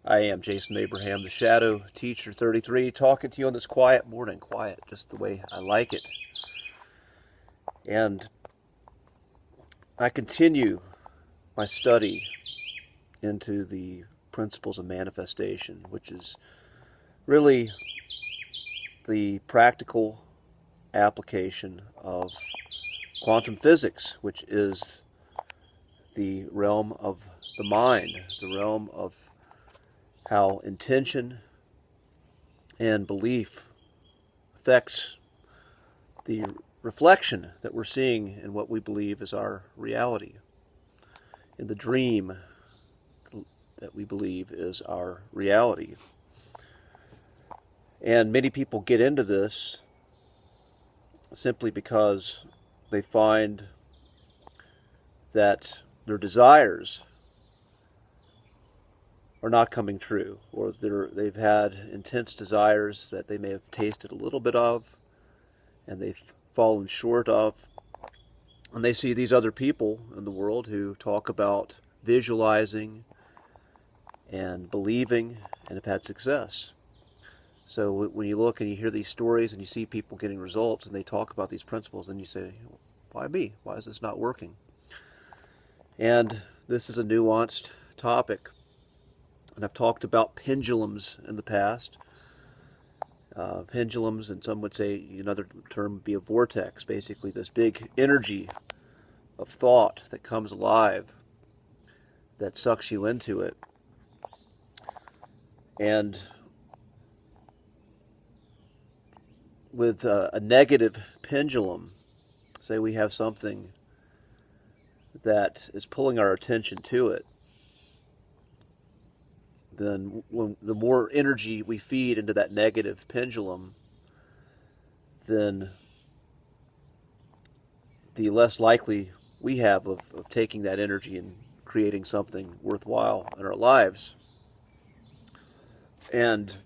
I am Jason Abraham, the Shadow Teacher 33, talking to you on this quiet morning. Quiet, just the way I like it. And I continue my study into the principles of manifestation, which is really the practical application of quantum physics, which is the realm of the mind, the realm of how intention and belief affects the reflection that we're seeing in what we believe is our reality, in the dream that we believe is our reality. And many people get into this simply because they find that their desires are not coming true, or they've had intense desires that they may have tasted a little bit of and they've fallen short of. And they see these other people in the world who talk about visualizing and believing and have had success. So when you look and you hear these stories and you see people getting results and they talk about these principles, then you say, why me? Why is this not working? And this is a nuanced topic. And I've talked about pendulums in the past. Pendulums, and some would say another term would be a vortex, basically this big energy of thought that comes alive, that sucks you into it. And with a negative pendulum, say we have something that is pulling our attention to it, then the more energy we feed into that negative pendulum, then the less likely we have of taking that energy and creating something worthwhile in our lives. And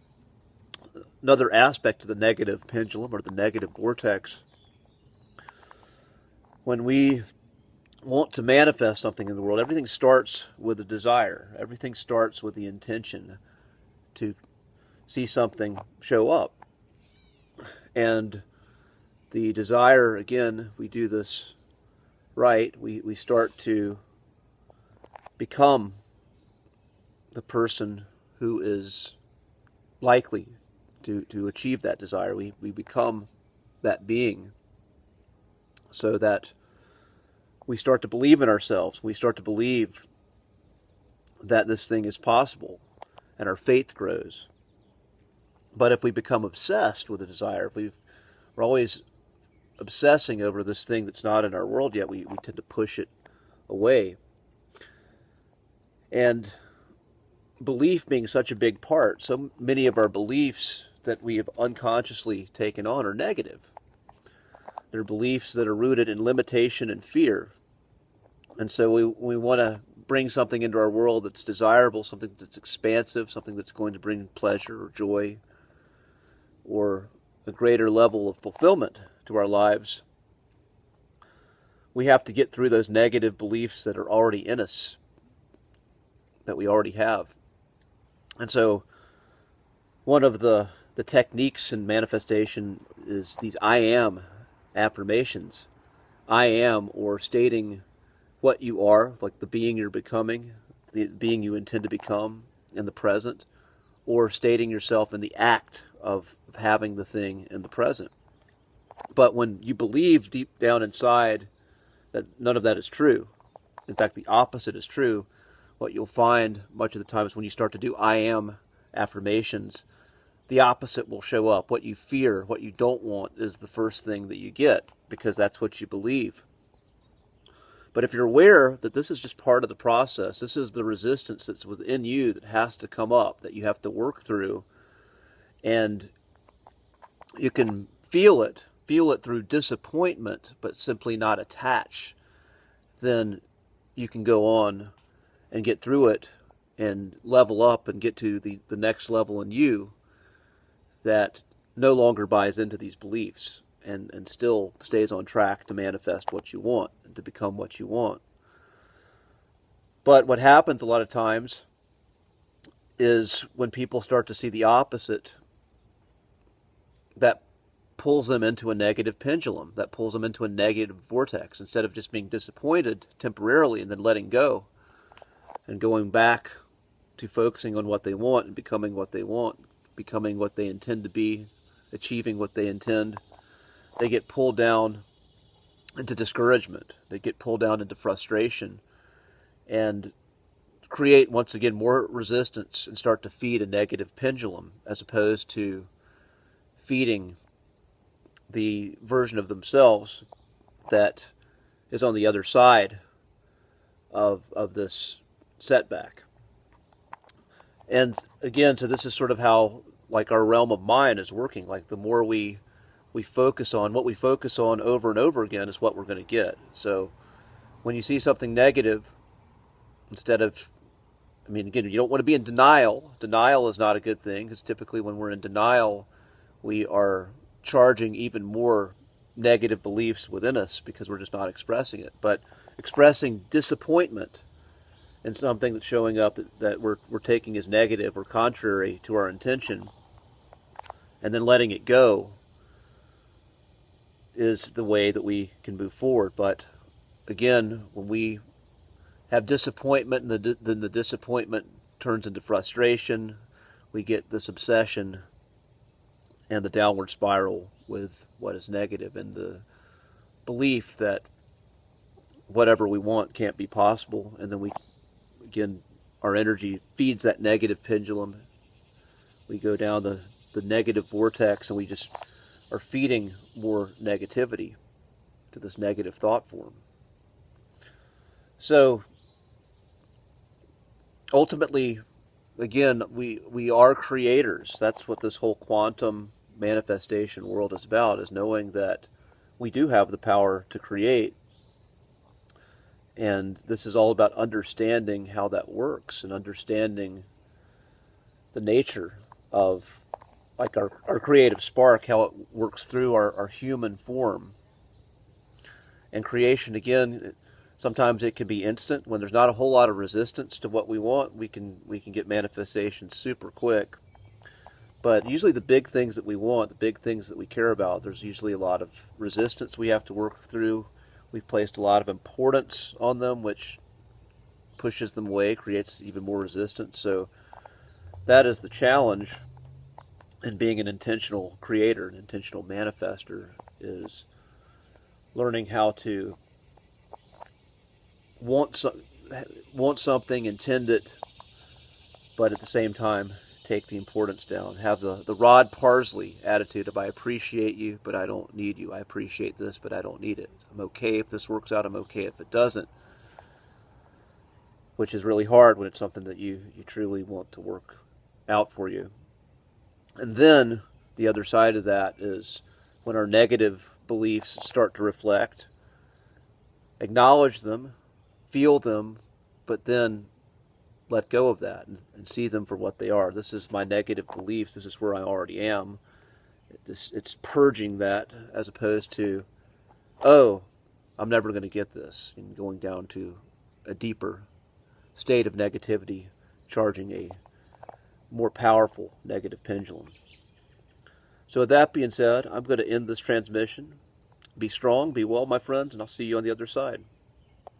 another aspect of the negative pendulum or the negative vortex, when we want to manifest something in the world, everything starts with a desire. Everything starts with the intention to see something show up. And the desire, again, we do this right. We start to become the person who is likely to achieve that desire. We become that being, so that we start to believe in ourselves. We start to believe that this thing is possible, and our faith grows. But if we become obsessed with a desire, if we're always obsessing over this thing that's not in our world yet, we tend to push it away. And belief being such a big part, so many of our beliefs that we have unconsciously taken on are negative. They're beliefs that are rooted in limitation and fear. And so we want to bring something into our world that's desirable, something that's expansive, something that's going to bring pleasure or joy or a greater level of fulfillment to our lives. We have to get through those negative beliefs that are already in us, that we already have. And so one of the techniques in manifestation is these I am affirmations. I am, or stating what you are, like the being you're becoming, the being you intend to become in the present, or stating yourself in the act of having the thing in the present. But when you believe deep down inside that none of that is true, in fact the opposite is true, what you'll find much of the time is when you start to do I am affirmations, the opposite will show up. What you fear, what you don't want, is the first thing that you get, because that's what you believe. But if you're aware that this is just part of the process, this is the resistance that's within you that has to come up, that you have to work through, and you can feel it through disappointment, but simply not attach, then you can go on and get through it and level up and get to the next level in you that no longer buys into these beliefs and still stays on track to manifest what you want and to become what you want. But what happens a lot of times is when people start to see the opposite, that pulls them into a negative pendulum, that pulls them into a negative vortex. Instead of just being disappointed temporarily and then letting go and going back to focusing on what they want and becoming what they want, becoming what they intend to be, achieving what they intend, they get pulled down into discouragement. They get pulled down into frustration and create, once again, more resistance and start to feed a negative pendulum, as opposed to feeding the version of themselves that is on the other side of this setback. And again, so this is sort of how, like, our realm of mind is working. Like, the more we focus on, what we focus on over and over again is what we're going to get. So when you see something negative, instead of, I mean, again, you don't want to be in denial. Denial is not a good thing, because typically when we're in denial, we are charging even more negative beliefs within us because we're just not expressing it. But expressing disappointment in something that's showing up that we're taking as negative or contrary to our intention, and then letting it go, is the way that we can move forward. But again, when we have disappointment, and then the disappointment turns into frustration, we get this obsession and the downward spiral with what is negative, and the belief that whatever we want can't be possible. And then we, again, our energy feeds that negative pendulum. We go down the negative vortex, and we just are feeding more negativity to this negative thought form. So ultimately, again, we are creators. That's what this whole quantum manifestation world is about, is knowing that we do have the power to create. And this is all about understanding how that works, and understanding the nature of, like, our creative spark, how it works through our human form. And creation, again, sometimes it can be instant. When there's not a whole lot of resistance to what we want, we can get manifestation super quick. But usually the big things that we want, the big things that we care about, there's usually a lot of resistance we have to work through. We've placed a lot of importance on them, which pushes them away, creates even more resistance. So that is the challenge in being an intentional creator, an intentional manifester, is learning how to want something, intend it, but at the same time take the importance down. Have the Rod Parsley attitude of, I appreciate you, but I don't need you. I appreciate this, but I don't need it. I'm okay if this works out. I'm okay if it doesn't. Which is really hard when it's something that you truly want to work out for you. And then the other side of that is when our negative beliefs start to reflect, acknowledge them, feel them, but then let go of that and see them for what they are. This is my negative beliefs. This is where I already am. It's purging that, as opposed to, oh, I'm never going to get this, and going down to a deeper state of negativity, charging a more powerful negative pendulum. So with that being said, I'm going to end this transmission. Be strong, be well, my friends, and I'll see you on the other side.